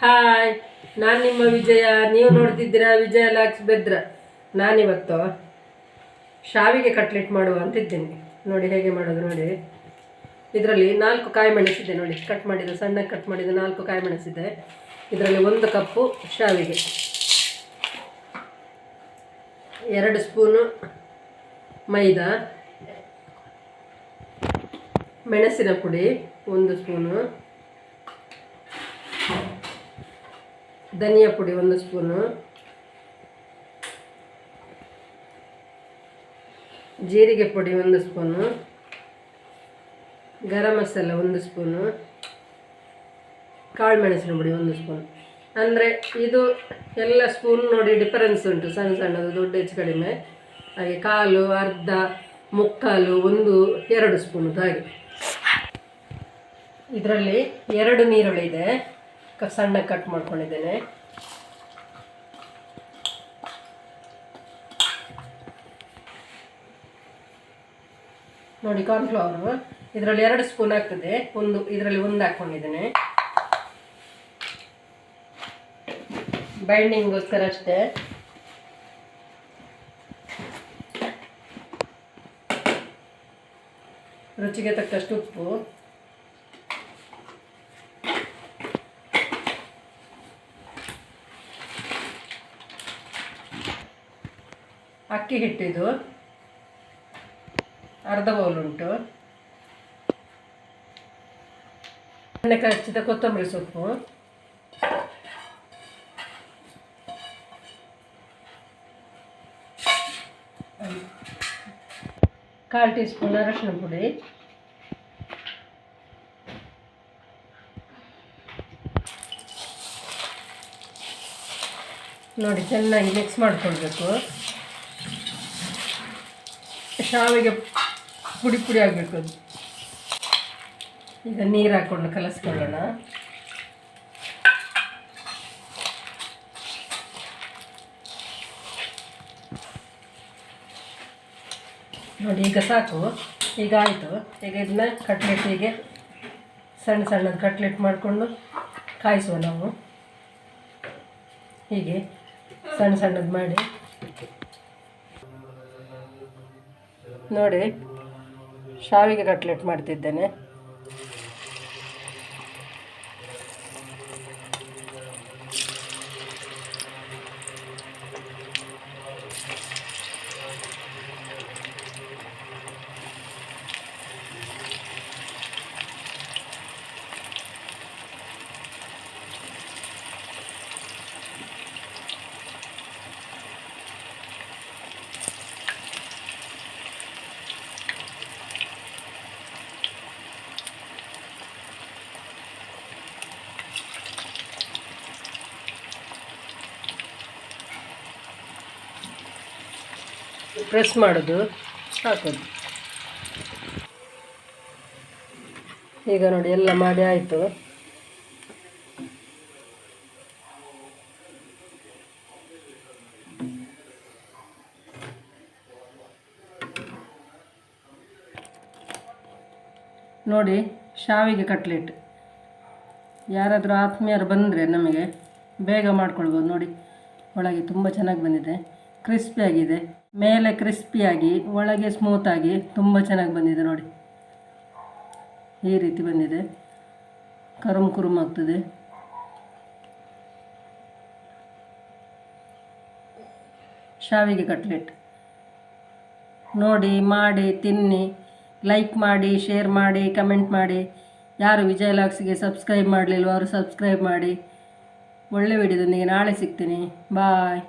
Hi, ನಾನು ನಿಮ್ಮ ವಿಜಯ. ನೀವು ನೋಡ್ತಿದ್ದೀರಾ ವಿಜಯ ಲಾಕ್ಸ್ ಬೆದ್ರ. ನಾನಿವತ್ತು ಶಾವಿಗೆ ಕಟ್ಲೆಟ್ ಮಾಡುವ ಅಂತಿದ್ದೇನೆ. ನೋಡಿ ಹೇಗೆ ಮಾಡೋದು ನೋಡಿ. ಇದರಲ್ಲಿ 4 ಕಾಯಿ ಮೆಣಸಿದೆ ನೋಡಿ, ಕಟ್ ಮಾಡಿದ ಸಣ್ಣಗೆ ಕಟ್ ಮಾಡಿದ 4 ಕಾಯಿ ಮೆಣಸಿದೆ. ಇದರಲ್ಲಿ 1 ಕಪ್ಪು ಶಾವಿಗೆ, 2 ಸ್ಪೂನು ಮೈದಾ, ಮೆಣಸಿನ ಪುಡಿ 1 ಸ್ಪೂನು, ಧನಿಯಾ ಪುಡಿ 1 ಸ್ಪೂನು, ಜೀರಿಗೆ ಪುಡಿ 1 ಸ್ಪೂನು, ಗರಂ ಮಸಾಲ 1 ಸ್ಪೂನು, ಕಾಳು ಮೆಣಸಿನ ಪುಡಿ 1 ಸ್ಪೂನ್. ಅಂದರೆ ಇದು ಎಲ್ಲ ಸ್ಪೂನ್ ನೋಡಿ ಡಿಫರೆನ್ಸ್ ಉಂಟು, ಸಣ್ಣ ಸಣ್ಣದು ದೊಡ್ಡ ಹೆಚ್ಚು ಕಡಿಮೆ. ಹಾಗೆ ಕಾಲು, ಅರ್ಧ, ಮುಕ್ಕಾಲು, 1, 2 ಸ್ಪೂನು ಹಾಗೆ. ಇದರಲ್ಲಿ 2 ನೀರುಳ್ಳಿ ಇದೆ, ಸಣ್ಣ ಕಟ್ ಮಾಡ್ಕೊಂಡಿದ್ದೇನೆ. ನೋಡಿ ಕಾರ್ನ್ಫ್ಲವರು ಇದರಲ್ಲಿ 2 ಸ್ಪೂನ್ ಆಗ್ತದೆ, ಇದರಲ್ಲಿ 1 ಹಾಕ್ಕೊಂಡಿದ್ದೇನೆ ಬೈಂಡಿಂಗ್ಗೋಸ್ಕರ ಅಷ್ಟೇ. ರುಚಿಗೆ ತಕ್ಕಷ್ಟು ಉಪ್ಪು, ಅಕ್ಕಿ ಹಿಟ್ಟಿದು ಅರ್ಧ ಬೌಲ್ ಉಂಟು, ಎಣ್ಣೆ ಹಚ್ಚಿದ ಕೊತ್ತಂಬರಿ ಸೊಪ್ಪು, ಕಾಲು ಟೀ ಸ್ಪೂನ್ ಅರಶಿನ ಪುಡಿ, ನೋಡಿ ಚೆನ್ನಾಗಿ ಮಿಕ್ಸ್ ಮಾಡಿಕೊಳ್ಬೇಕು. ಶಾವಿಗೆ ಪುಡಿ ಪುಡಿ ಆಗಬೇಕು ಅದು. ಈಗ ನೀರು ಹಾಕ್ಕೊಂಡು ಕಲಸ್ಕೊಳ್ಳೋಣ. ನೋಡಿ ಈಗ ಸಾಕು, ಈಗ ಆಯಿತು. ಈಗ ಇದನ್ನ ಕಟ್ಲೆಟ್ಟಿಗೆ ಸಣ್ಣ ಸಣ್ಣದು ಕಟ್ಲೆಟ್ ಮಾಡಿಕೊಂಡು ಕಾಯಿಸುವ ನಾವು. ಹೀಗೆ ಸಣ್ಣ ಸಣ್ಣದು ಮಾಡಿ ನೋಡಿ ಶಾವಿಗೆ ಕಟ್ಲೆಟ್ ಮಾಡ್ತಿದ್ದೇನೆ. ಪ್ರೆಸ್ ಮಾಡೋದು, ಹಾಕೋದು. ಈಗ ನೋಡಿ ಎಲ್ಲ ಮಾಡಿ ಆಯಿತು. ನೋಡಿ ಶಾವಿಗೆ ಕಟ್ಲೆಟ್. ಯಾರಾದರೂ ಆತ್ಮೀಯರು ಬಂದರೆ ನಮಗೆ ಬೇಗ ಮಾಡ್ಕೊಳ್ಬೋದು. ನೋಡಿ ಒಳಗೆ ತುಂಬ ಚೆನ್ನಾಗಿ ಬಂದಿದೆ, ಕ್ರಿಸ್ಪಿಯಾಗಿದೆ. ಮೇಲೆ ಕ್ರಿಸ್ಪಿಯಾಗಿ ಒಳಗೆ ಸ್ಮೂತಾಗಿ ತುಂಬ ಚೆನ್ನಾಗಿ ಬಂದಿದೆ. ನೋಡಿ ಈ ರೀತಿ ಬಂದಿದೆ, ಕರುಮ್ ಕುರುಮ್ ಆಗ್ತದೆ. ಶಾವಿಗೆ ಕಟ್ಲೆಟ್ ನೋಡಿ, ಮಾಡಿ ತಿನ್ನಿ. ಲೈಕ್ ಮಾಡಿ, ಶೇರ್ ಮಾಡಿ, ಕಮೆಂಟ್ ಮಾಡಿ. ಯಾರು ವಿಜಯ ಲಾಕ್ಸ್ಗೆ ಸಬ್ಸ್ಕ್ರೈಬ್ ಮಾಡಲಿಲ್ವೋ ಅವರು ಸಬ್ಸ್ಕ್ರೈಬ್ ಮಾಡಿ. ಒಳ್ಳೆ ವಿಡಿಯೋದೊಂದಿಗೆ ನಾಳೆ ಸಿಗ್ತೀನಿ. ಬಾಯ್.